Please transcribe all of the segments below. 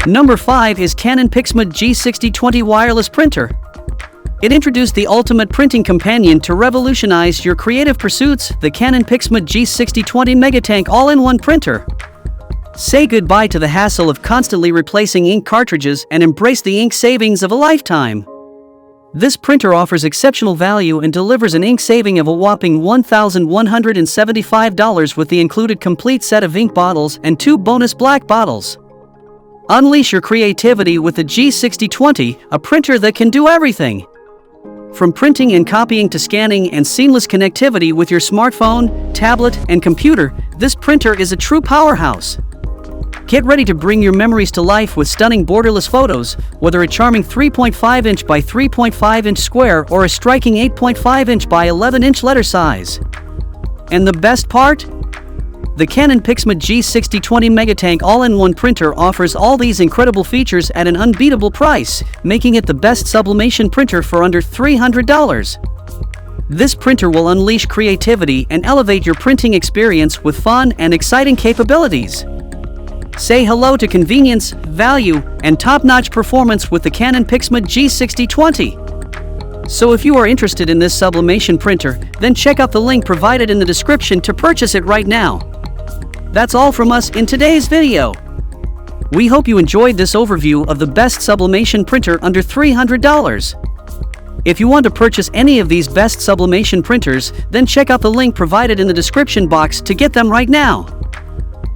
Number 5 is Canon PIXMA G6020 wireless printer. It introduced the ultimate printing companion to revolutionize your creative pursuits, the Canon PIXMA G6020 MegaTank all-in-one printer. Say goodbye to the hassle of constantly replacing ink cartridges and embrace the ink savings of a lifetime. This printer offers exceptional value and delivers an ink saving of a whopping $1,175 with the included complete set of ink bottles and 2 bonus black bottles. Unleash your creativity with the G6020, a printer that can do everything. From printing and copying to scanning and seamless connectivity with your smartphone, tablet, and computer, this printer is a true powerhouse. Get ready to bring your memories to life with stunning borderless photos, whether a charming 3.5-inch by 3.5-inch square or a striking 8.5-inch by 11-inch letter size. And the best part? The Canon PIXMA G6020 MegaTank all-in-one printer offers all these incredible features at an unbeatable price, making it the best sublimation printer for under $300. This printer will unleash creativity and elevate your printing experience with fun and exciting capabilities. Say hello to convenience, value, and top-notch performance with the Canon PIXMA G6020. So if you are interested in this sublimation printer, then check out the link provided in the description to purchase it right now. That's all from us in today's video. We hope you enjoyed this overview of the best sublimation printer under $300. If you want to purchase any of these best sublimation printers, then check out the link provided in the description box to get them right now.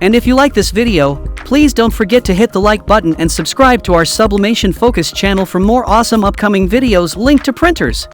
And if you like this video, please don't forget to hit the like button and subscribe to our Sublimation Focus channel for more awesome upcoming videos linked to printers.